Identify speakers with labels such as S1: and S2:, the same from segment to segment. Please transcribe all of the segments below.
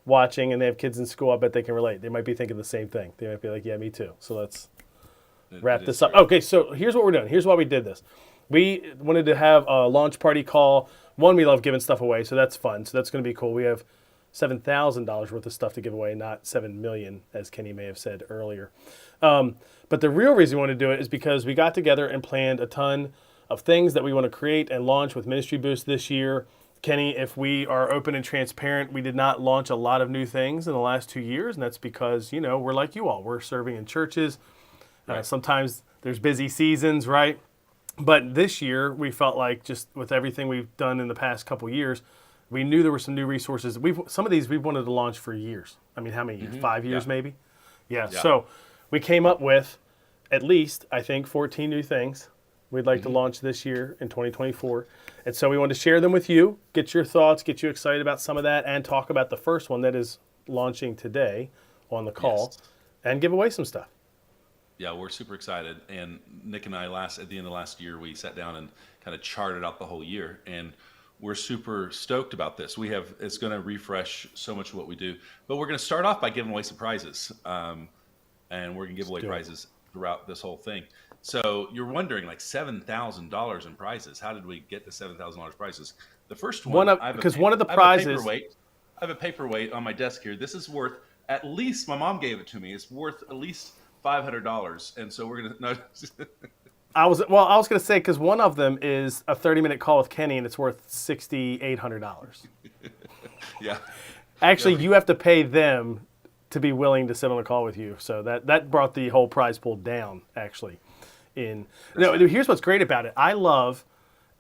S1: watching and they have kids in school, I bet they can relate. They might be thinking the same thing. They might be like, yeah, me too. So let's
S2: It
S1: wrap
S2: is
S1: this up.
S2: true.
S1: Okay, so here's what we're doing. Here's why we did this. We wanted to have a launch party call. One, we love giving stuff away, so that's fun. So that's going to be cool. We have $7,000 worth of stuff to give away, not 7 million, as Kenny may have said earlier. But the real reason we want to do it is because we got together and planned a ton of things that we want to create and launch with Ministry Boost this year. Kenny, if we are open and transparent, we did not launch a lot of new things in the last 2 years, and that's because, we're like you all. We're serving in churches.
S2: Right.
S1: Sometimes there's busy seasons, right? But this year, we felt like just with everything we've done in the past couple years, we knew there were some new resources. Some of these we've wanted to launch for years. I mean, how many years? 5 years,
S2: Yeah.
S1: maybe. Yeah.
S2: Yeah.
S1: So we came up with at least, I think, 14 new things we'd like to launch this year in 2024. And so we wanted to share them with you, get your thoughts, get you excited about some of that, and talk about the first one that is launching today on the call,
S2: Yes.
S1: and give away some stuff.
S2: Yeah, we're super excited. And Nick and I at the end of last year, we sat down and kind of charted out the whole year. And we're super stoked about this. It's going to refresh so much of what we do. But we're going to start off by giving away some prizes. And we're going to give
S1: Let's
S2: away
S1: do it.
S2: prizes throughout this whole thing. So you're wondering, like, $7,000 in prizes. How did we get to $7,000 prizes? The first one,
S1: Because one of the
S2: I have a
S1: prizes.
S2: paperweight. I have a paperweight on my desk here. This is worth at least. My mom gave it to me. It's worth at least $500, and so we're gonna. No,
S1: I was going to say because one of them is a 30-minute call with Kenny, and it's worth $6,800.
S2: yeah,
S1: Actually,
S2: no,
S1: you have to pay them to be willing to sit on a call with you. So that brought the whole prize pool down. Actually,
S2: that's
S1: no.
S2: right.
S1: Here's what's great about it. I love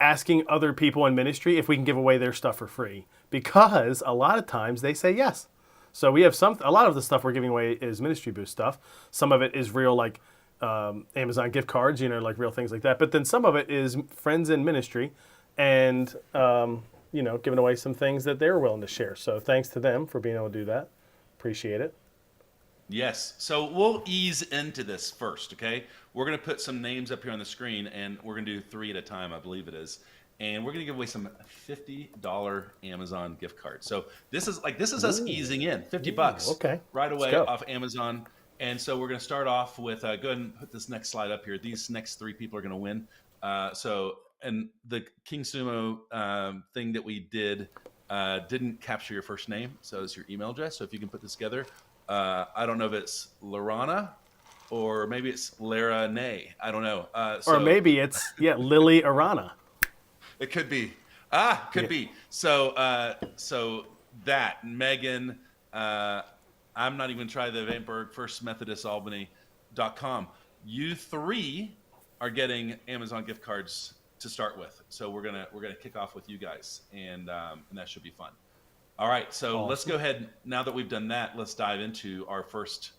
S1: asking other people in ministry if we can give away their stuff for free because a lot of times they say yes. So we have a lot of the stuff we're giving away is Ministry Boost stuff. Some of it is real, like Amazon gift cards, like real things like that. But then some of it is friends in ministry, and giving away some things that they're willing to share. So thanks to them for being able to do that. Appreciate it.
S2: Yes. So we'll ease into this first, okay? We're gonna put some names up here on the screen, and we're gonna do three at a time, I believe it is. And we're gonna give away some $50 Amazon gift cards. So this is us
S1: Ooh,
S2: easing in 50
S1: ooh,
S2: bucks
S1: okay.
S2: right
S1: Let's
S2: away
S1: go.
S2: off Amazon. And so we're gonna start off with go ahead and put this next slide up here. These next three people are gonna win. And the King Sumo thing that we did didn't capture your first name, so it's your email address. So if you can put this together, I don't know if it's Lorana or maybe it's Lara Nay. I don't know.
S1: Or maybe it's, Lily Arana.
S2: It could be.
S1: Yeah.
S2: Could be. So that Megan. I'm not even trying the Vandenberg First Methodist Albany.com. You three are getting Amazon gift cards to start with. So we're gonna kick off with you guys, and that should be fun. All right. So let's go
S1: Awesome.
S2: ahead. Now that we've done that, let's dive into our first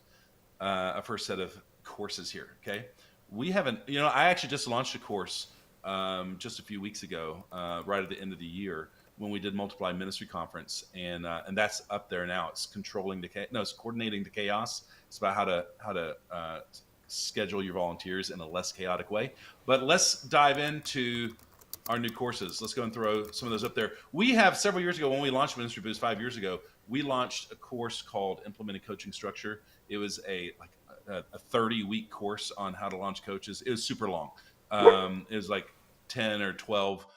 S2: set of courses here. Okay. We haven't. I actually just launched a course just a few weeks ago, right at the end of the year when we did Multiply Ministry Conference, and that's up there now. It's it's coordinating the chaos. It's about how to schedule your volunteers in a less chaotic way. But let's dive into our new courses. Let's go and throw some of those up there. We have several years ago when we launched Ministry Boost 5 years ago. We launched a course called Implementing Coaching Structure. It was a 30-week course on how to launch coaches. It was super long. It was like 10 or 12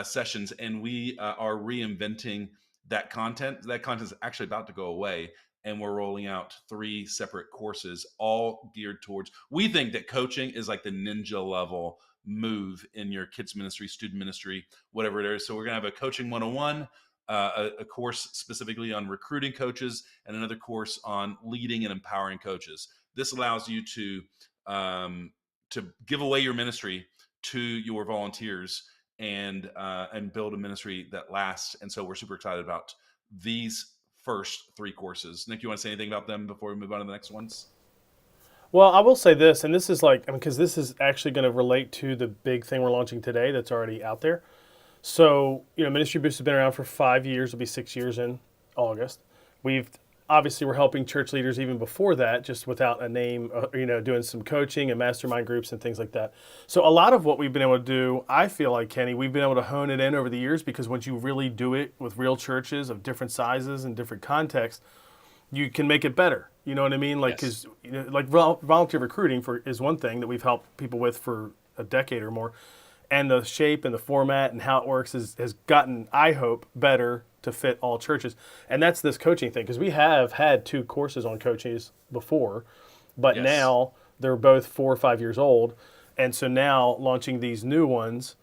S2: sessions, and we are reinventing that content. That content is actually about to go away, and we're rolling out three separate courses, all geared towards. We think that coaching is like the ninja level move in your kids ministry, student ministry, whatever it is. So we're gonna have a coaching 101, a course specifically on recruiting coaches, and another course on leading and empowering coaches. This allows you to give away your ministry to your volunteers and build a ministry that lasts. And so we're super excited about these first three courses. Nick, you want to say anything about them before we move on to the next ones?
S1: Well, I will say this, and this is like, I mean, because this is actually going to relate to the big thing we're launching today that's already out there. So, Ministry Boost has been around for 5 years. It'll be 6 years in August. We've obviously we're helping church leaders even before that, just without a name, doing some coaching and mastermind groups and things like that. So a lot of what we've been able to do, I feel like, Kenny, we've been able to hone it in over the years, because once you really do it with real churches of different sizes and different contexts, you can make it better. You know what I mean? Like,
S2: Yes.
S1: because like volunteer recruiting is one thing that we've helped people with for a decade or more, and the shape and the format and how it works has gotten, I hope, better to fit all churches. And that's this coaching thing, because we have had 2 courses on coaches before, but
S2: Yes.
S1: now they're both 4 or 5 years old, and so now launching these new ones,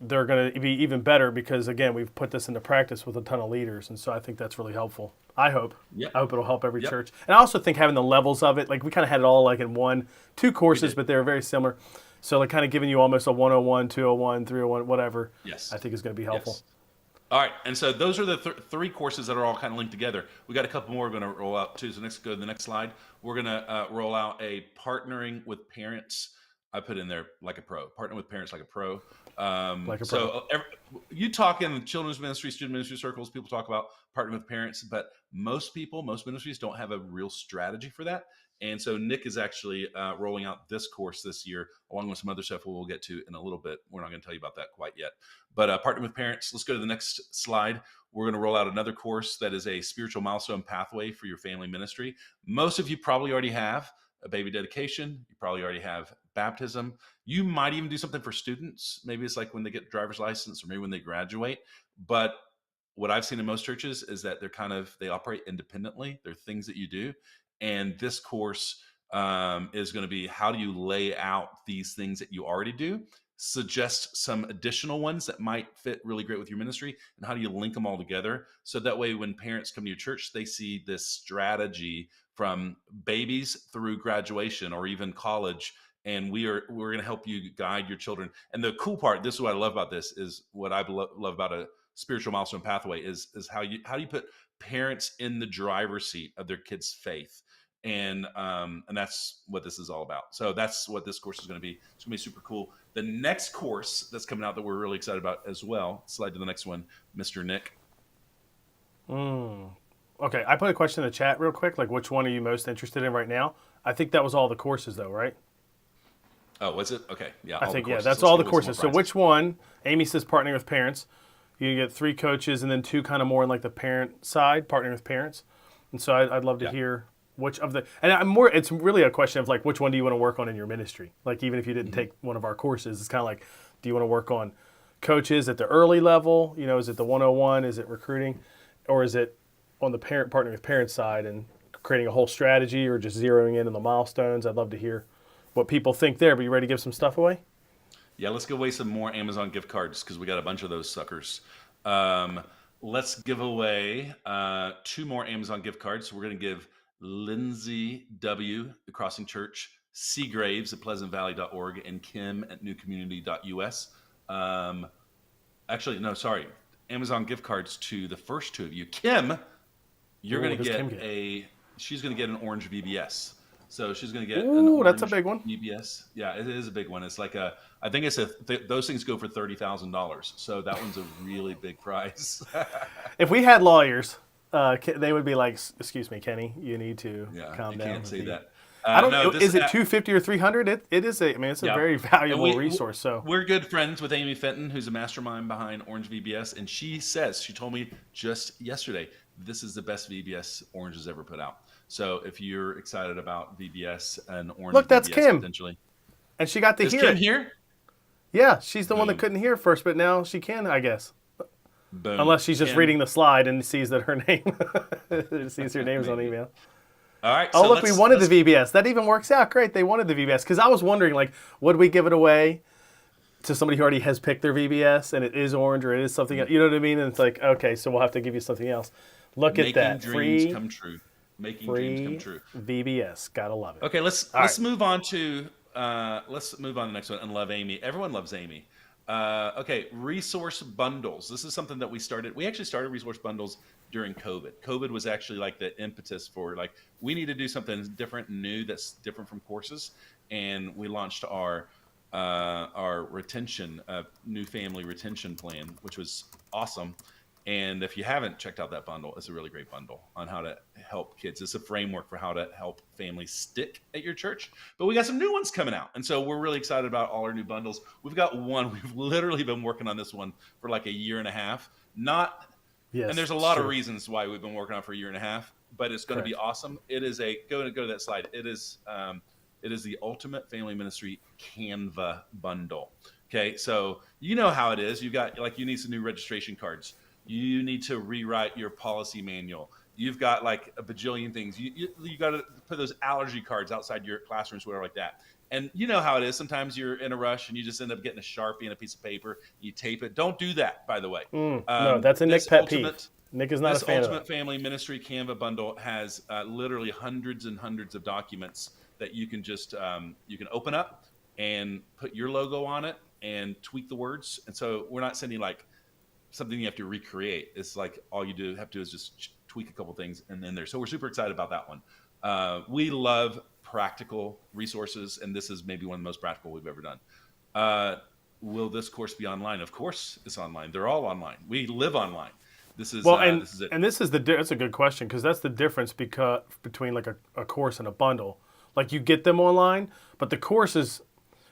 S1: they're going to be even better, because again, we've put this into practice with a ton of leaders, and so I think that's really helpful. I hope.
S2: Yep.
S1: I hope it'll help every
S2: Yep.
S1: church. And I also think having the levels of it, like we kind of had it all like in 2 courses,
S2: did.
S1: but they were very similar. So like kind of giving you almost a 101, 201, 301, whatever,
S2: Yes.
S1: I think is going to be helpful.
S2: Yes. All right, and so those are the 3 courses that are all kind of linked together. We got a couple more we're going to roll out too. So go to the next slide. We're going to roll out a partnering with parents. I put in there like a pro. Partner with parents like a pro.
S1: Like a
S2: So you talk in children's ministry, student ministry circles. People talk about partnering with parents, but most ministries don't have a real strategy for that. And so Nick is actually rolling out this course this year, along with some other stuff we'll get to in a little bit. We're not going to tell you about that quite yet. But partnering with parents, let's go to the next slide. We're going to roll out another course that is a spiritual milestone pathway for your family ministry. Most of you probably already have a baby dedication. You probably already have baptism. You might even do something for students. Maybe it's like when they get driver's license, or maybe when they graduate. But what I've seen in most churches is that they operate independently. They're things that you do. And this course is going to be, how do you lay out these things that you already do, suggest some additional ones that might fit really great with your ministry, and how do you link them all together, so that way when parents come to your church, they see this strategy from babies through graduation or even college. And we're going to help you guide your children. And the cool part, this is what I love about this, is what I love about a spiritual milestone pathway is how do you put parents in the driver's seat of their kids' faith. And that's what this is all about. So that's what this course is going to be. It's going to be super cool. The next course that's coming out that we're really excited about as well. Slide to the next one, Mr. Nick.
S1: Okay, I put a question in the chat real quick, like which one are you most interested in right now? I think that was all the courses though, right?
S2: Oh, was it? Okay. Yeah.
S1: I
S2: all the
S1: think, yeah,
S2: courses.
S1: that's
S2: Let's
S1: all
S2: go
S1: the
S2: with some more
S1: courses. So
S2: prizes.
S1: which one? Amy says partnering with parents. You get 3 coaches and then 2 kind of more in like the parent side, partnering with parents. And so I'd love to
S2: Yeah.
S1: hear which of the, and I'm more, it's really a question of like, which one do you want to work on in your ministry? Like, even if you didn't take one of our courses, it's kind of like, do you want to work on coaches at the early level? Is it the 101? Is it recruiting? Or is it on the partnering with parents side and creating a whole strategy, or just zeroing in on the milestones? I'd love to hear what people think there. But you ready to give some stuff away?
S2: Yeah, let's give away some more Amazon gift cards, because we got a bunch of those suckers. Let's give away 2 more Amazon gift cards. So we're going to give Lindsay W. at Crossing Church, Seagraves at PleasantValley.org, and Kim at NewCommunity.us. Actually, no, sorry. Amazon gift cards to the first 2 of you. Kim, you're
S1: Ooh,
S2: going
S1: what
S2: to
S1: does Kim
S2: get she's going to get an orange VBS. So she's going to get an
S1: Ooh,
S2: orange
S1: that's a big one.
S2: VBS. Yeah, it is a big one. It's like I think it's those things go for $30,000. So that one's a really big prize.
S1: If we had lawyers, they would be like, "Excuse me, Kenny, you need to
S2: Yeah,
S1: calm
S2: you
S1: down."
S2: can't
S1: with
S2: say
S1: the-"
S2: that.
S1: I don't
S2: No,
S1: know.
S2: this
S1: Is it 250 or 300? It is a. I mean, it's a
S2: yeah.
S1: very
S2: And
S1: valuable resource. So
S2: we're good friends with Amy Fenton, who's a mastermind behind Orange VBS, and she told me just yesterday, this is the best VBS Orange has ever put out. So if you're excited about VBS and Orange,
S1: look, that's
S2: VBS
S1: Kim,
S2: potentially.
S1: and she got to
S2: Is
S1: hear
S2: Kim
S1: it.
S2: here?
S1: Yeah, she's the one that
S2: Boom.
S1: couldn't hear first, but now she can, I guess.
S2: Boom.
S1: Unless she's just
S2: Kim.
S1: reading the slide and sees that her name, sees her name's on
S2: Maybe.
S1: email.
S2: All right.
S1: Oh,
S2: so
S1: look, we wanted the VBS. That even works out great. They wanted the VBS, because I was wondering, like, would we give it away to somebody who already has picked their VBS and it is orange or it is something else? You know what I mean? And it's like, okay, so we'll have to give you something else. Look at
S2: Making
S1: that.
S2: dreams
S1: Free,
S2: come true. Making dreams come true.
S1: VBS. Gotta love it.
S2: Okay, let's
S1: right.
S2: move on to let's move on to the next one and love Amy. Everyone loves Amy. Okay, resource bundles. This is something that we started. We actually started resource bundles during COVID. COVID was actually like the impetus for like, we need to do something different and new that's different from courses, and we launched our retention, new family retention plan, which was awesome. And if you haven't checked out that bundle, it's a really great bundle on how to help kids. It's a framework for how to help families stick at your church. But we got some new ones coming out. And so we're really excited about all our new bundles. We've got one. We've literally been working on this one for like a year and a half.
S1: Yes,
S2: And there's a lot of
S1: true.
S2: reasons why we've been working on it for a year and a half, but it's going to be
S1: Correct.
S2: awesome. It is go to that slide. It is the Ultimate Family Ministry Canva bundle. Okay, so you know how it is. You need some new registration cards. You need to rewrite your policy manual. You've got like a bajillion things. You got to put those allergy cards outside your classrooms, whatever like that. And you know how it is. Sometimes you're in a rush and you just end up getting a Sharpie and a piece of paper. You tape it. Don't do that, by the way.
S1: No, that's a Nick
S2: This
S1: pet peeve.
S2: ultimate
S1: Nick is not a
S2: this
S1: fan of
S2: Ultimate
S1: that.
S2: Family Ministry Canva bundle has literally hundreds and hundreds of documents that you can just you can open up and put your logo on it and tweak the words. And so we're not sending like something you have to recreate. It's like all you have to do is just tweak a couple things and then there. So we're super excited about that one. We love practical resources, and this is maybe one of the most practical we've ever done. Will this course be online? Of course, it's online. They're all online. We live online. This is
S1: Well,
S2: this is it.
S1: and this is that's a good question because that's the difference between like a course and a bundle. Like you get them online, but the courses,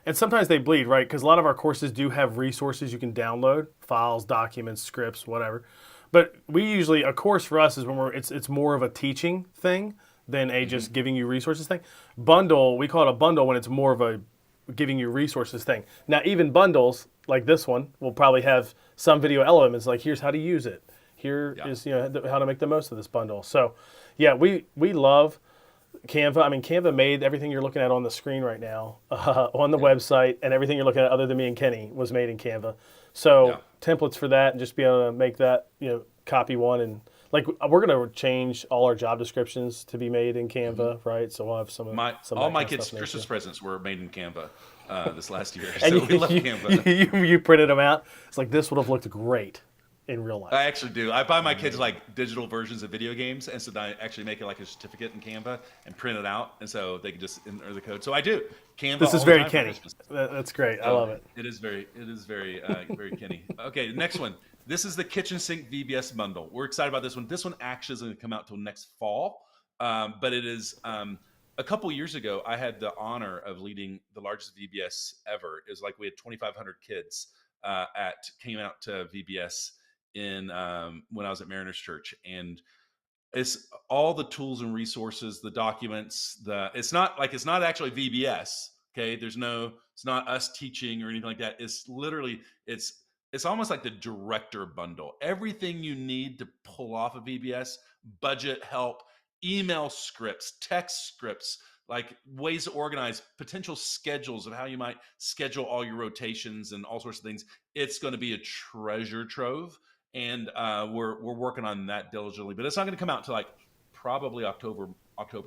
S1: and sometimes they bleed, right? Because a lot of our courses do have resources you can download, files, documents, scripts, whatever. But a course for us is when it's more of a teaching thing than a just giving you resources thing. Bundle, we call it a bundle when it's more of a giving you resources thing. Now, even bundles like this one will probably have some video elements like here's how to use it. Here
S2: Yeah.
S1: is how to make the most of this bundle. So, yeah, we love Canva. I mean, Canva made everything you're looking at on the screen right now on the website, and everything you're looking at other than me and Kenny was made in Canva. So
S2: Yeah.
S1: templates for that, and just be able to make that, copy one, and like we're gonna change all our job descriptions to be made in Canva, right? So we'll have some of some of
S2: All
S1: that
S2: my
S1: kind of
S2: kids'
S1: stuff in there,
S2: Christmas
S1: too.
S2: presents were made in Canva this last year,
S1: And
S2: so we love Canva.
S1: you printed them out. It's like this would have looked great in real life.
S2: I actually do. I buy my kids like digital versions of video games, and so I actually make it like a certificate in Canva and print it out, and so they can just enter the code. So I do Canva
S1: This
S2: all
S1: is
S2: the
S1: very
S2: time for
S1: Kenny.
S2: Christmas.
S1: That's great. I
S2: So
S1: love it.
S2: It is very, very Kenny. Okay, next one. This is the kitchen sink VBS bundle. We're excited about this one. This one actually isn't going to come out till next fall, but it is. A couple years ago, I had the honor of leading the largest VBS ever. It was like we had 2,500 kids came out to VBS in when I was at Mariners Church, and it's all the tools and resources, the documents. It's not actually VBS. Okay, it's not us teaching or anything like that. It's literally it's almost like the director bundle. Everything you need to pull off of VBS, budget help, email scripts, text scripts, like ways to organize, potential schedules of how you might schedule all your rotations and all sorts of things. It's going to be a treasure trove, and we're working on that diligently. But it's not going to come out until like probably October,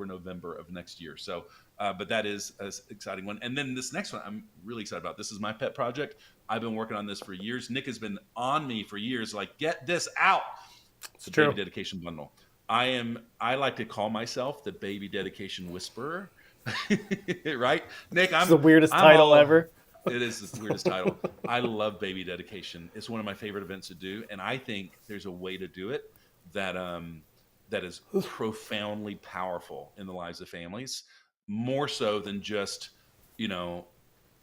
S2: November of next year. So, but that is an exciting one. And then this next one, I'm really excited about. This is my pet project. I've been working on this for years. Nick has been on me for years, like get this out.
S1: It's
S2: The
S1: true.
S2: baby dedication bundle. I like to call myself the baby dedication whisperer. Right? Nick,
S1: It's the weirdest
S2: I'm
S1: title
S2: all
S1: ever.
S2: it is the weirdest title. I love baby dedication. It's one of my favorite events to do, and I think there's a way to do it that that is profoundly powerful in the lives of families, more so than just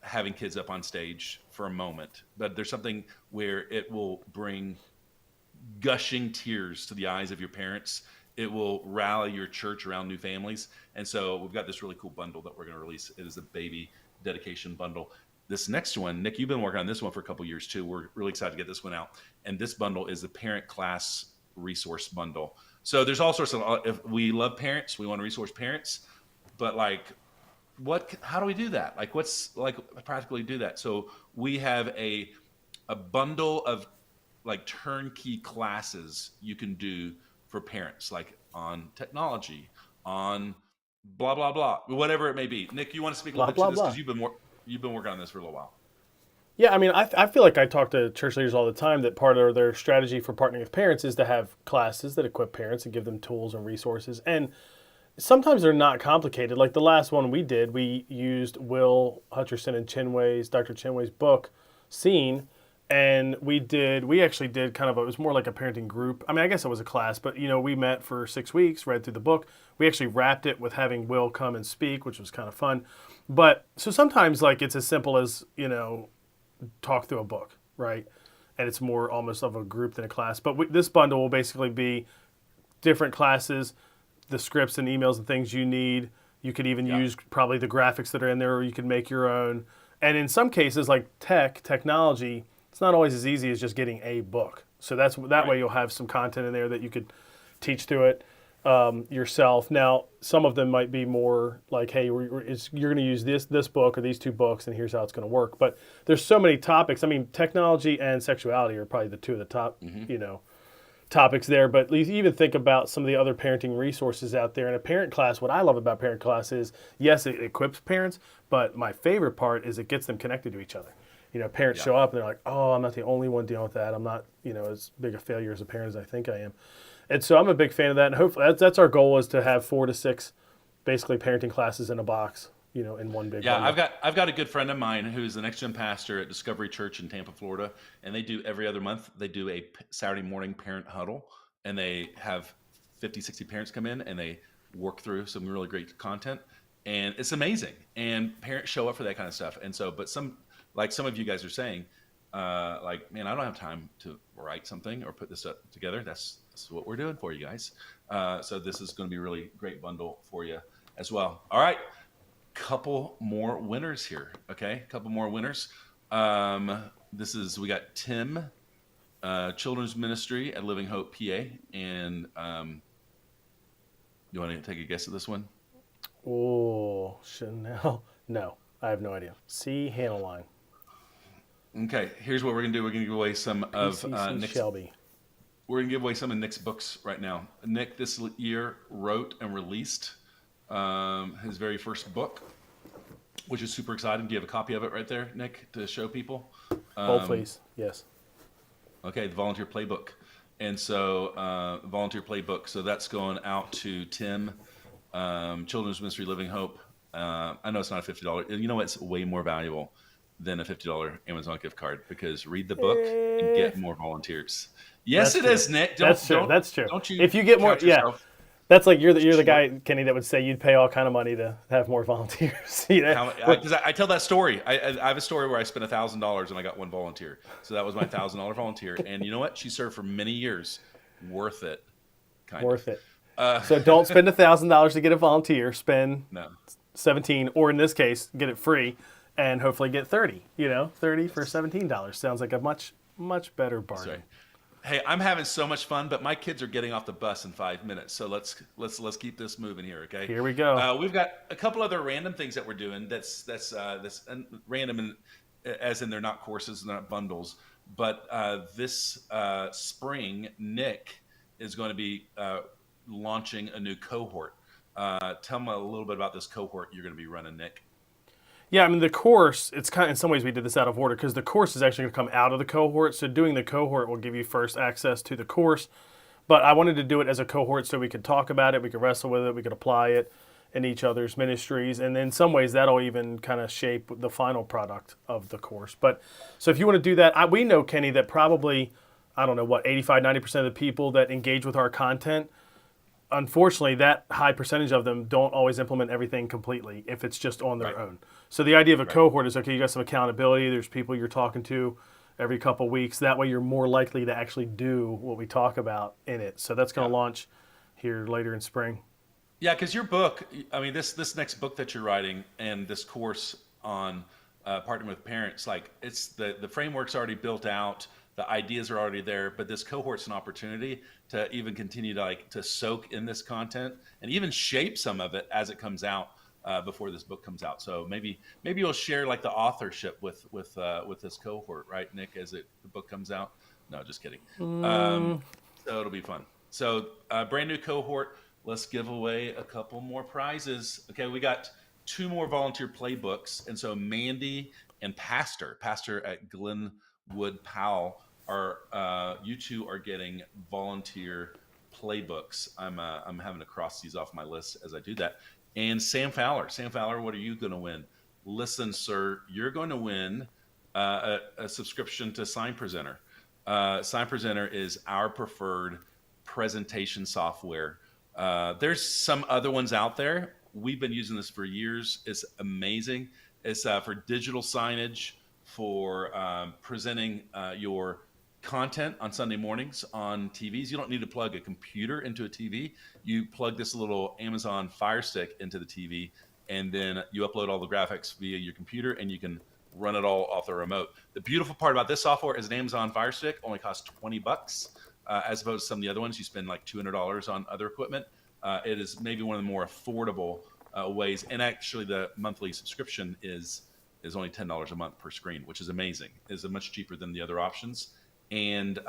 S2: having kids up on stage for a moment. But there's something where it will bring gushing tears to the eyes of your parents. It will rally your church around new families. And so we've got this really cool bundle that we're going to release. It is a baby dedication bundle. This next one, Nick, you've been working on this one for a couple of years too. We're really excited to get this one out. And this bundle is the parent class resource bundle. So there's all sorts of, if we love parents, we want to resource parents, but like, how do we do that? Like, what's like practically do that? So we have a bundle of like turnkey classes you can do for parents, like on technology, on blah blah blah, whatever it may be. Nick, you want to speak a
S1: Blah
S2: little bit
S1: blah
S2: to this
S1: blah.
S2: because you've been working on this for a little while.
S1: Yeah, I mean, I feel like I talk to church leaders all the time that part of their strategy for partnering with parents is to have classes that equip parents and give them tools and resources. And sometimes they're not complicated. Like the last one we did, we used Will Hutcherson and Dr. Chinway's book, Seen, and we actually did kind of it was more like a parenting group. I mean, I guess it was a class, but we met for 6 weeks, read through the book. We actually wrapped it with having Will come and speak, which was kind of fun. But so sometimes like it's as simple as talk through a book, right? And it's more almost of a group than a class. But this bundle will basically be different classes, the scripts and emails and things you need. You could even use probably the graphics that are in there, or you could make your own. And in some cases, like technology, it's not always as easy as just getting a book. So that way you'll have some content in there that you could teach through it yourself. Now, some of them might be more like, hey, you're going to use this book or these two books, and here's how it's going to work. But there's so many topics. I mean, technology and sexuality are probably the two of the top, topics there. But you even think about some of the other parenting resources out there. In a parent class, what I love about parent class is, yes, it equips parents, but my favorite part is it gets them connected to each other. Parents show up and they're like, oh, I'm not the only one dealing with that. I'm not, as big a failure as a parent as I think I am. And so I'm a big fan of that. And hopefully that's our goal, is to have 4 to 6 basically parenting classes in a box, in one big bundle.
S2: I've got a good friend of mine who's the next gen pastor at Discovery Church in Tampa, Florida, and they do every other month. They do a Saturday morning parent huddle, and they have 50, 60 parents come in and they work through some really great content, and it's amazing. And parents show up for that kind of stuff. And so, but some of you guys are saying, man, I don't have time to write something or put this up together. That's what we're doing for you guys. So this is going to be a really great bundle for you as well. All right. Couple more winners here. Okay. Couple more winners. We got Tim, Children's Ministry at Living Hope, PA. And you want to take a guess at this one?
S1: Oh, Chanel. No, I have no idea. C. Hanoline.
S2: Okay, here's what we're gonna do. We're gonna give away some of Nick's.
S1: Shelby.
S2: We're gonna give away some of Nick's books right now. Nick this year wrote and released his very first book, which is super exciting. Do you have a copy of it right there, Nick, to show people?
S1: Oh, please. Yes.
S2: Okay, the Volunteer Playbook. And so, Volunteer Playbook. So that's going out to Tim, Children's Ministry Living Hope. I know it's not a $50. You know what? It's way more valuable than a $50 Amazon gift card, because read the book and get more volunteers. Yes, it is, Nick.
S1: That's true. That's true.
S2: Don't you?
S1: If you get more, that's like you're the guy, Kenny, that would say you'd pay all kind of money to have more volunteers.
S2: Because I tell that story. I have a story where I spent $1,000 and I got one volunteer. So that was my $1,000 volunteer. And you know what? She served for many years. Worth it.
S1: Worth it. So don't spend $1,000 to get a volunteer. Spend 17, or in this case, get it free. And hopefully get 30, 30 for $17. Sounds like a much, much better bargain.
S2: Right. Hey, I'm having so much fun, but my kids are getting off the bus in 5 minutes. So let's keep this moving here, okay?
S1: Here we go.
S2: We've got a couple other random things that we're doing. That's random, as in they're not courses, they're not bundles. But this spring, Nick is going to be launching a new cohort. Tell me a little bit about this cohort you're going to be running, Nick.
S1: Yeah, I mean, the course, it's kind of, in some ways we did this out of order, because the course is actually going to come out of the cohort. So doing the cohort will give you first access to the course. But I wanted to do it as a cohort so we could talk about it, we could wrestle with it, we could apply it in each other's ministries. And in some ways that'll even kind of shape the final product of the course. But so if you want to do that, we know, Kenny, that probably, 85, 90% of the people that engage with our content, unfortunately, that high percentage of them don't always implement everything completely if it's just on their own. So the idea of a cohort is, okay, you got some accountability. There's people you're talking to every couple weeks. That way you're more likely to actually do what we talk about in it. So that's going to launch here later in spring.
S2: Yeah, because your book, I mean, this next book that you're writing and this course on partnering with parents, like it's the framework's already built out. The ideas are already there, but this cohort's an opportunity to even continue to soak in this content and even shape some of it as it comes out before this book comes out. So maybe you'll share like the authorship with this cohort, right, Nick, as the book comes out? No, just kidding. So it'll be fun. So brand new cohort. Let's give away a couple more prizes. Okay, we got 2 more volunteer playbooks, and so Mandy and Pastor at Glenwood Powell are you two are getting volunteer playbooks. I'm having to cross these off my list as I do that. And Sam Fowler, what are you going to win? Listen, sir, you're going to win a subscription to Sign Presenter. Sign Presenter is our preferred presentation software. There's some other ones out there. We've been using this for years. It's amazing. It's for digital signage, for presenting your content on Sunday mornings on TVs. You don't need to plug a computer into a TV. You plug this little Amazon Fire Stick into the TV, and then you upload all the graphics via your computer, and you can run it all off the remote. The beautiful part about this software is an Amazon Fire Stick only costs $20, as opposed to some of the other ones you spend like $200 on other equipment. It is maybe one of the more affordable ways, and actually the monthly subscription is only $10 a month per screen, which is amazing. It's much cheaper than the other options, and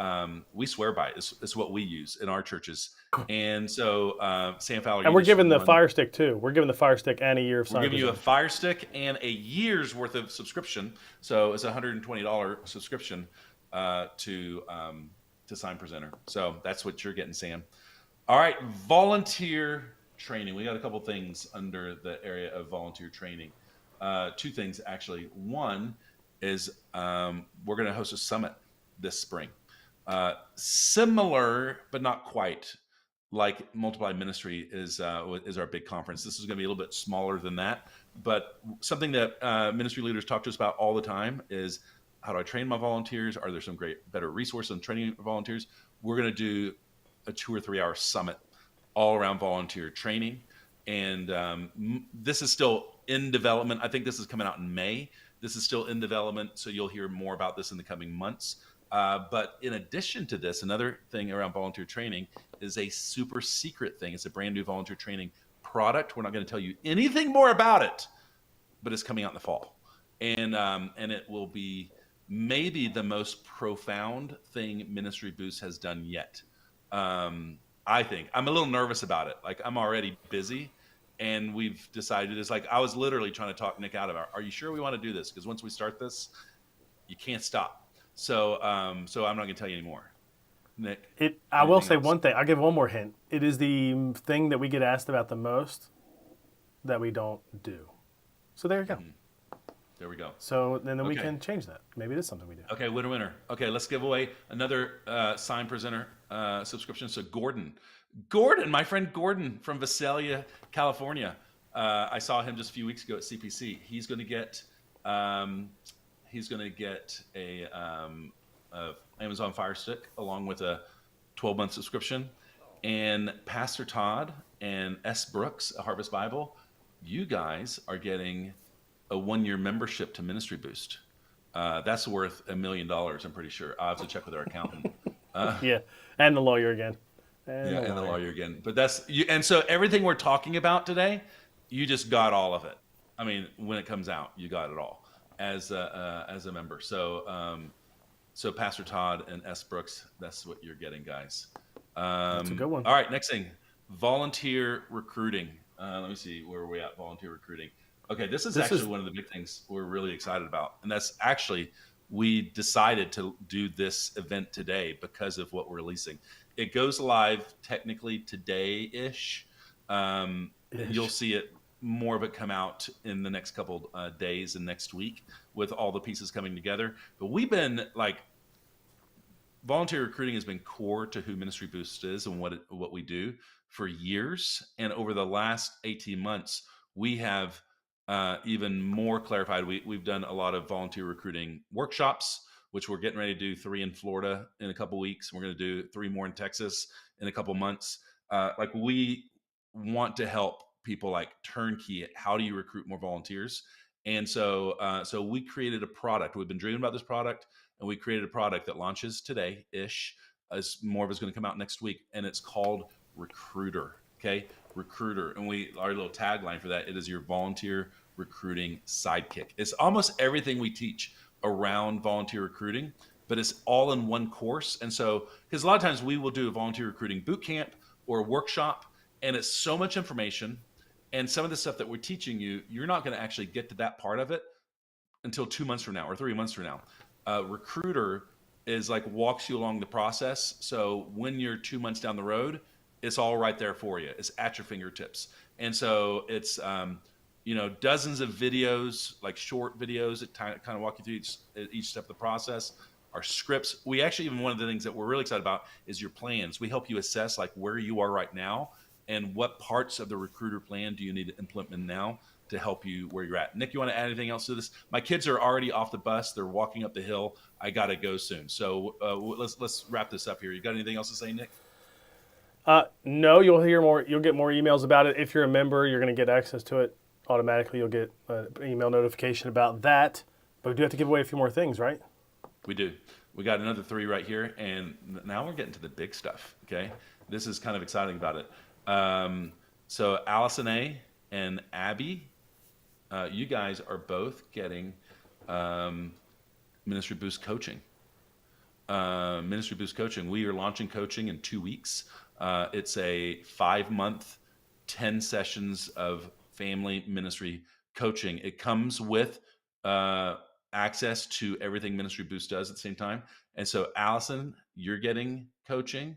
S2: we swear by it. It's what we use in our churches. And so Sam Fowler,
S1: And we're giving the Fire Stick too. We're giving the Fire Stick and a year of Sign
S2: we're giving you a
S1: Presenter.
S2: Fire Stick and a year's worth of subscription. So it's a $120 subscription to Sign Presenter. So that's what you're getting, Sam. All right, volunteer training. We got a couple things under the area of volunteer training. Two things, actually. One is we're going to host a summit this spring. Similar, but not quite, like Multiply Ministry is our big conference. This is going to be a little bit smaller than that. But something that ministry leaders talk to us about all the time is, how do I train my volunteers? Are there some better resources on training volunteers? We're going to do a 2 or 3 hour summit all around volunteer training. And this is still in development. I think this is coming out in May. This is still in development, so you'll hear more about this in the coming months. But in addition to this, another thing around volunteer training is a super secret thing. It's a brand new volunteer training product. We're not going to tell you anything more about it, but it's coming out in the fall. And it will be maybe the most profound thing Ministry Boost has done yet. I think. I'm a little nervous about it. Like, I'm already busy, and we've decided it's like, I was literally trying to talk Nick out of it. Are you sure we want to do this? Because once we start this, you can't stop. So I'm not going to tell you anymore. Nick?
S1: I will say
S2: else?
S1: one thing. I'll give one more hint. It is the thing that we get asked about the most that we don't do. So there you go.
S2: There we go.
S1: So then we
S2: Okay.
S1: can change that. Maybe it is something we do.
S2: Okay, winner. Okay, let's give away another Sign Presenter subscription. So Gordon, my friend Gordon from Visalia, California. I saw him just a few weeks ago at CPC. He's going to get a Amazon Fire Stick along with a 12-month subscription. And Pastor Todd and S. Brooks, a Harvest Bible, you guys are getting a 1-year membership to Ministry Boost. That's worth $1 million, I'm pretty sure. I'll have to check with our accountant.
S1: Yeah, and the lawyer again.
S2: And the lawyer again. But that's you. And so everything we're talking about today, you just got all of it. I mean, when it comes out, you got it all as a member. So so Pastor Todd and S. Brooks, that's what you're getting, guys.
S1: That's a good one.
S2: All right, next thing, volunteer recruiting. Let me see, where are we at? Volunteer recruiting. Okay, this is actually one of the big things we're really excited about. And that's actually, we decided to do this event today because of what we're releasing. It goes live technically today-ish. You'll see it, more of it come out in the next couple days and next week with all the pieces coming together. But we've been volunteer recruiting has been core to who Ministry Boost is and what we do for years. And over the last 18 months, we have even more clarified. We've done a lot of volunteer recruiting workshops, which we're getting ready to do 3 in Florida in a couple weeks. We're going to do 3 more in Texas in a couple months. We want to help people turnkey it. How do you recruit more volunteers? And so we created a product. We've been dreaming about this product, and we created a product that launches today-ish. As more of it's going to come out next week, and it's called Recruiter. Okay, Recruiter, and our little tagline for that, it is your volunteer recruiting sidekick. It's almost everything we teach around volunteer recruiting, but it's all in one course. And so, because a lot of times we will do a volunteer recruiting boot camp or a workshop, and it's so much information, and some of the stuff that we're teaching you, you're not going to actually get to that part of it until 2 months from now or 3 months from now. Recruiter is walks you along the process. So when you're 2 months down the road, it's all right there for you. It's at your fingertips. And so it's, dozens of videos, like short videos that kind of walk you through each step of the process. Our scripts. We actually, even one of the things that we're really excited about is your plans. We help you assess like where you are right now and what parts of the recruiter plan do you need to implement now to help you where you're at. Nick, you want to add anything else to this? My kids are already off the bus. They're walking up the hill. I got to go soon. So let's wrap this up here. You got anything else to say, Nick?
S1: No, you'll hear more. You'll get more emails about it. If you're a member, you're going to get access to it automatically. You'll get an email notification about that. But we do have to give away a few more things, right?
S2: We do. We got another 3 right here, and now we're getting to the big stuff. Okay, this is kind of exciting about it. So Allison A. and Abby, you guys are both getting Ministry Boost coaching. Ministry Boost coaching. We are launching coaching in 2 weeks. It's a 5-month, 10 sessions of family ministry coaching. It comes with access to everything Ministry Boost does at the same time. And so, Allison, you're getting coaching.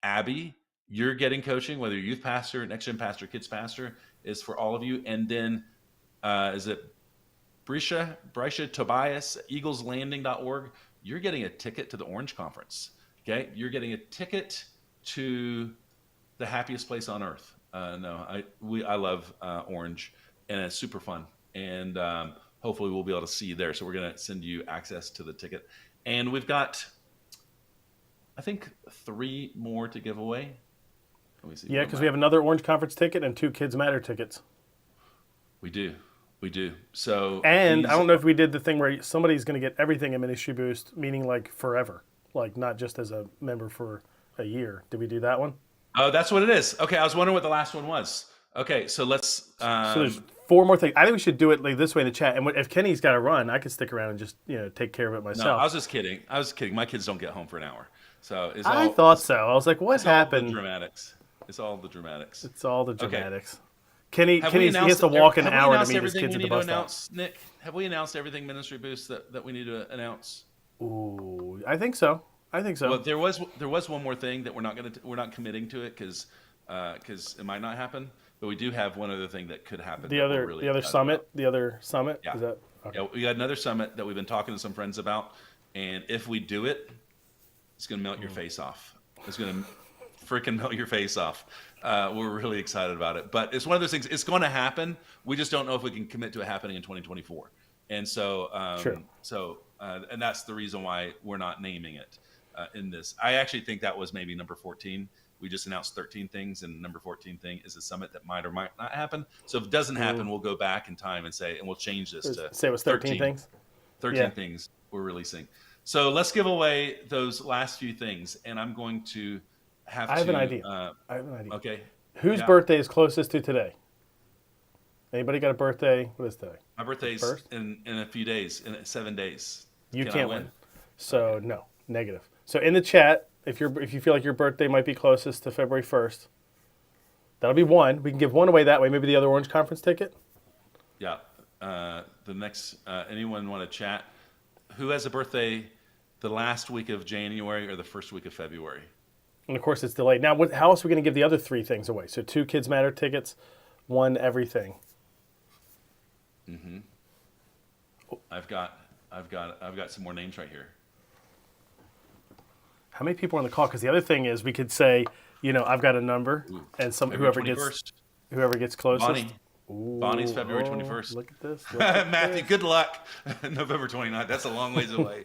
S2: Abby, you're getting coaching, whether you're youth pastor, next gen pastor, kids pastor, is for all of you. And then, is it Brisha Tobias, eagleslanding.org? You're getting a ticket to the Orange Conference. Okay, you're getting a ticket to the happiest place on earth. I love Orange, and it's super fun. And hopefully we'll be able to see you there. So we're going to send you access to the ticket. And we've got, I think, 3 more to give away. Let me see.
S1: Yeah, because we have another Orange Conference ticket and 2 Kids Matter tickets.
S2: We do. So,
S1: and I don't know if we did the thing where somebody's going to get everything in Ministry Boost, meaning like forever, like not just as a member for a year. Did we do that one?
S2: Oh, that's what it is. Okay, I was wondering what the last one was. Okay, so let's.
S1: So there's 4 more things. I think we should do it like this way in the chat. And if Kenny's got to run, I could stick around and just take care of it myself.
S2: No, I was just kidding. My kids don't get home for an hour, so it's
S1: I thought so. I was like, what happened?
S2: All the dramatics. It's all the dramatics.
S1: It's all the dramatics.
S2: Okay.
S1: Kenny has to walk an hour to meet his kids at the bus stop.
S2: Nick, have we announced everything Ministry Boost that we need to announce?
S1: Ooh, I think so.
S2: Well, there was one more thing that we're not committing to it because it might not happen. But we do have one other thing that could happen.
S1: The other summit.
S2: Yeah.
S1: Is that okay?
S2: Yeah, we got another summit that we've been talking to some friends about, and if we do it, it's going to melt your face off. It's going to freaking melt your face off. We're really excited about it, but it's one of those things. It's going to happen. We just don't know if we can commit to it happening in 2024. And so,
S1: sure.
S2: And that's the reason why we're not naming it in this. I actually think that was maybe number 14. We just announced 13 things, and number 14 thing is a summit that might or might not happen. So if it doesn't happen, we'll go back in time and we'll change this to
S1: say it was 13 things.
S2: 13 things we're releasing. So let's give away those last few things, and I'm going to have
S1: I have an idea.
S2: Okay.
S1: Whose birthday is closest to today? Anybody got a birthday? What is today?
S2: My birthday's in a few days, in 7 days.
S1: You can't win. So no, negative. So in the chat, if you feel like your birthday might be closest to February 1st, that'll be one. We can give one away that way. Maybe the other Orange Conference ticket.
S2: Yeah. The next, anyone want to chat? Who has a birthday the last week of January or the first week of February?
S1: And of course, it's delayed. Now, how else are we going to give the other 3 things away? So 2 Kids Matter tickets, 1 everything.
S2: Mm-hmm. I've got some more names right here.
S1: How many people are on the call? Because the other thing is, we could say, I've got a number, and whoever gets closest.
S2: Bonnie's February 21st.
S1: Look at this.
S2: Matthew, good luck. November 29th. That's a long ways away.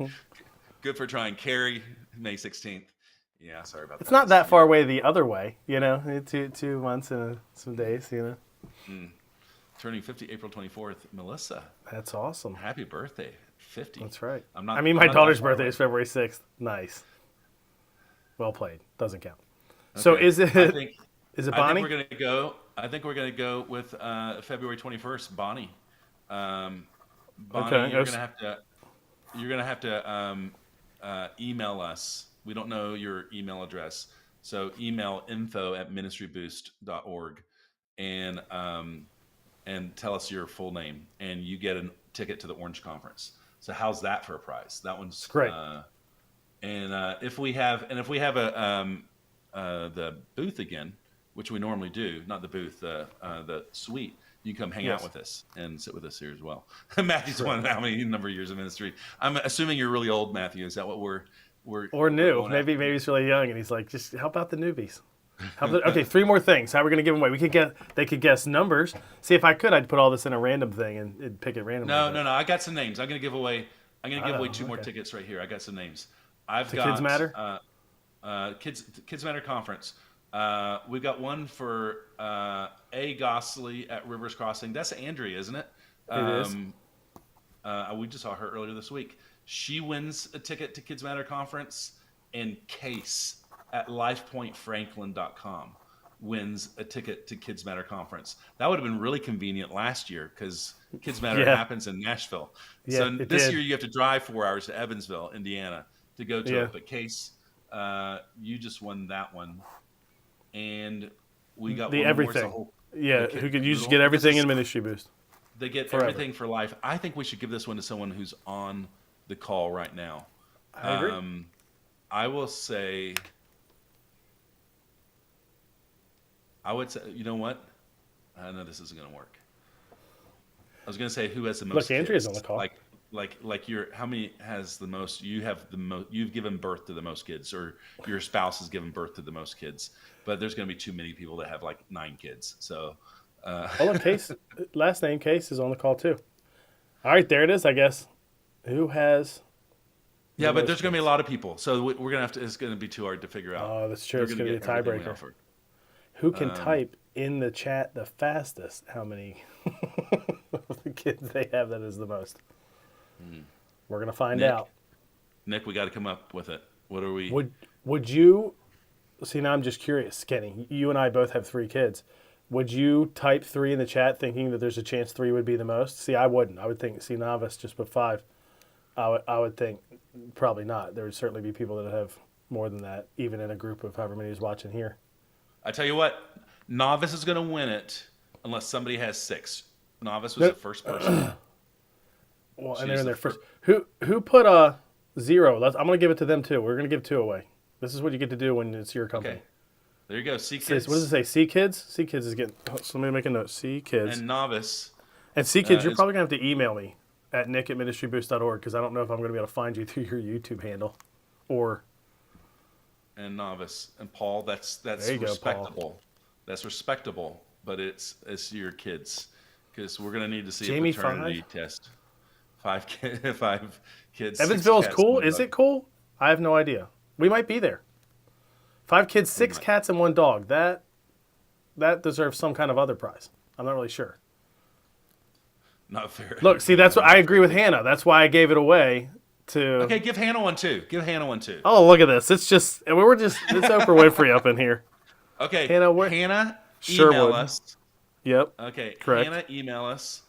S2: Good for trying. Carrie, May 16th. Yeah, sorry about that.
S1: It's not that far away the other way, 2 months and some days,
S2: Turning 50 April 24th. Melissa.
S1: That's awesome.
S2: Happy birthday. 50.
S1: That's right.
S2: My
S1: daughter's birthday is February 6th. Nice. Well played. Doesn't count.
S2: Okay.
S1: So is it Bonnie?
S2: I think we're gonna go with February 21st, Bonnie. Bonnie,
S1: okay.
S2: You're gonna have to email us. We don't know your email address, so email info@ministryboost.org and tell us your full name, and you get a ticket to the Orange Conference. So how's that for a prize? That one's
S1: great.
S2: If we have the booth again, which we normally do, not the booth, the suite. you can come hang
S1: Yes.
S2: out with us and sit with us here as well. Matthew's won how many number of years of ministry? I'm assuming you're really old, Matthew. Is that what we're
S1: Or
S2: we're
S1: new.
S2: going
S1: Maybe
S2: after?
S1: maybe he's really young and he's like, just help out the newbies. Okay, 3 more things. How are we gonna give them away? They could guess numbers. See, if I could, I'd put all this in a random thing and it'd pick it randomly.
S2: No,
S1: but-
S2: no, no. I got some names. I'm gonna give away. I'm gonna give away
S1: Oh,
S2: 2 more
S1: okay.
S2: tickets right here. I got some names. I've
S1: To
S2: got
S1: Kids Matter?
S2: Kids Matter Conference. We've got one for A. Gossley at Rivers Crossing. That's Andrea, isn't it?
S1: It is.
S2: We just saw her earlier this week. She wins a ticket to Kids Matter Conference, and Case at LifePointFranklin.com wins a ticket to Kids Matter Conference. That would have been really convenient last year because Kids Matter
S1: Yeah.
S2: happens in Nashville.
S1: Yeah,
S2: So
S1: it
S2: this
S1: did.
S2: year you have to drive 4 hours to Evansville, Indiana, to go to
S1: Yeah.
S2: it. But Case, you just won that one, and we got
S1: The
S2: one more. It's a
S1: everything.
S2: whole-
S1: Yeah,
S2: Okay,
S1: who could you just
S2: this
S1: get everything
S2: is-
S1: in Ministry Boost?
S2: They get
S1: Forever.
S2: everything for life. I think we should give this one to someone who's on the call right now.
S1: I agree.
S2: I will say, I would say, you know what? I know this isn't going to work. I was going to say who has the most.
S1: Look, Andrea's
S2: kids.
S1: on the call.
S2: Like how many has the most? You have the most. You've given birth to the most kids, or your spouse has given birth to the most kids. But there's going to be too many people that have like 9 kids. So.
S1: Oh, look, Case, last name Case is on the call too. All right, there it is, I guess. Who has?
S2: Yeah,
S1: the
S2: but
S1: most
S2: there's going to be a
S1: kids?
S2: lot of people, so we're going to have to. It's going to be too hard to figure out.
S1: Oh, that's true.
S2: We're
S1: It's going to be a
S2: get everything we
S1: tiebreaker.
S2: offer.
S1: Who can type in the chat the fastest how many of the kids they have that is the most? We're going to find
S2: Nick?
S1: out.
S2: Nick, we got to come up with it. What are we?
S1: Would you see? Now I'm just curious, Kenny. You and I both have 3 kids. Would you type 3 in the chat, thinking that there's a chance 3 would be the most? See, I wouldn't. I would think. See, novice just put 5. I would think probably not. There would certainly be people that have more than that, even in a group of however many is watching here.
S2: I tell you what, novice is going to win it unless somebody has 6. Novice was
S1: Nope.
S2: the first person.
S1: Well,
S2: She
S1: and they're
S2: is
S1: in
S2: the
S1: their first. Who put a 0? I'm going to give it to them too. We're going to give 2 away. This is what you get to do when it's your company.
S2: Okay, there you go. See
S1: Says,
S2: kids
S1: what does it say? C kids? C kids is getting. So let me make a note. C kids.
S2: and novice.
S1: And C kids, you're
S2: is-
S1: probably going to have to email me at nick@ministryboost.org because I don't know if I'm going to be able to find you through your YouTube handle. Or,
S2: And novice and Paul. That's
S1: There you go, Paul.
S2: respectable. That's respectable, but it's your kids because we're going to need to see
S1: Jamie,
S2: a paternity test. 5 kids. 5 kids. 6
S1: Evansville is
S2: cats,
S1: cool.
S2: 1
S1: Is
S2: dog.
S1: it cool? I have no idea. We might be there. 5 kids, 6
S2: might.
S1: cats, and 1 dog. That deserves some kind of other prize. I'm not really sure.
S2: Not fair.
S1: Look, see, that's what I agree with Hannah. That's why I gave it away to.
S2: Okay, give Hannah one too. Give Hannah one too.
S1: Oh, look at this. It's just it's Oprah Winfrey up in here.
S2: Okay,
S1: Hannah, where-
S2: Hannah,
S1: Sherwood.
S2: email us.
S1: Yep.
S2: Okay,
S1: Correct.
S2: Hannah, email us.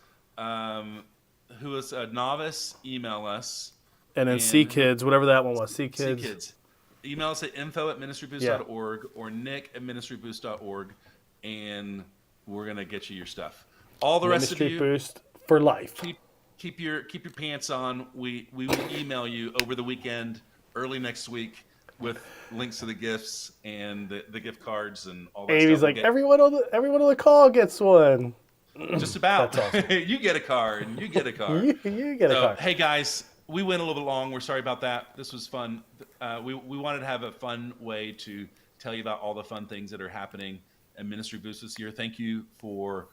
S2: Who is a novice? Email us.
S1: And then C
S2: And-
S1: kids, whatever that one was. C
S2: See
S1: kids.
S2: kids. Email us at info@ministryboost.org or nick@ministryboost.org, and we're gonna get you your stuff. All the rest
S1: Ministry
S2: of you,
S1: Boost for life.
S2: keep your pants on. We will email you over the weekend, early next week, with links to the gifts and the gift cards and all that
S1: Amy's
S2: stuff.
S1: like, everyone on the call gets one.
S2: just about.
S1: That's awesome.
S2: You get a card, and you get a card.
S1: You get a
S2: So,
S1: card.
S2: hey guys, we went a little bit long. We're sorry about that. This was fun. We wanted to have a fun way to tell you about all the fun things that are happening at Ministry Boost this year. Thank you for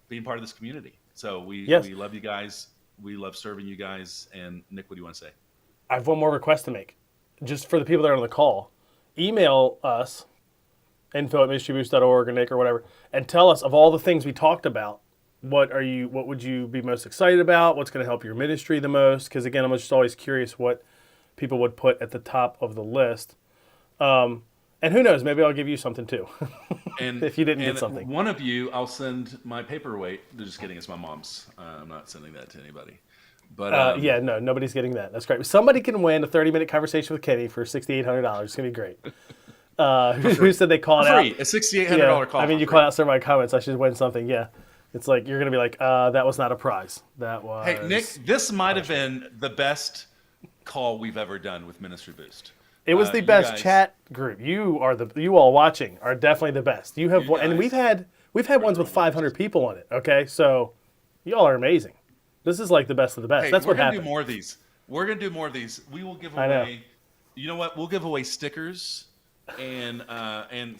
S2: being part of this community. So we love you guys. We love serving you guys. And Nick, what do you want to say?
S1: I have one more request to make. Just for the people that are on the call, email us, info@ministryboost.org or Nick or whatever, and tell us of all the things we talked about. What would you be most excited about? What's going to help your ministry the most? Because again, I'm just always curious what people would put at the top of the list. And who knows? Maybe I'll give you something too.
S2: And
S1: If you didn't get
S2: and
S1: something.
S2: one of you, I'll send my paperweight. They're just kidding. It's my mom's. I'm not sending that to anybody. But
S1: Yeah, no, nobody's getting that. That's great. Somebody can win a 30-minute conversation with Kenny for $6,800. It's going to be great. Who said they called out?
S2: free, a $6,800 call.
S1: I mean,
S2: for
S1: you
S2: free.
S1: call out some of my comments. I should win something. Yeah. It's like, you're going to be like, that was not a prize. That was.
S2: Hey, Nick, this might have been the best call we've ever done with Ministry Boost.
S1: It was the
S2: you
S1: best
S2: guys-
S1: chat group. You all watching are definitely the best. You have,
S2: You
S1: and
S2: guys.
S1: We've had ones with
S2: rewards.
S1: 500 people on it. Okay, so y'all are amazing. This is like the best of the best.
S2: Hey,
S1: That's
S2: we're
S1: what
S2: gonna
S1: happened.
S2: do more of these. We're gonna do more of these. We will give
S1: I know.
S2: away. You know what? We'll give away stickers and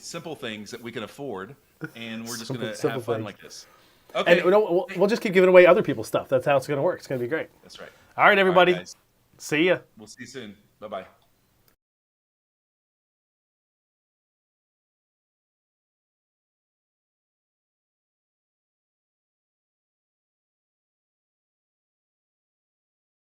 S2: simple things that we can afford, and we're just gonna
S1: Simple
S2: have fun
S1: things.
S2: like this. Okay,
S1: And we'll just keep giving away other people's stuff. That's how it's going to work. It's going to be great.
S2: that's right.
S1: All right, everybody.
S2: guys.
S1: See ya.
S2: We'll see you soon. Bye bye.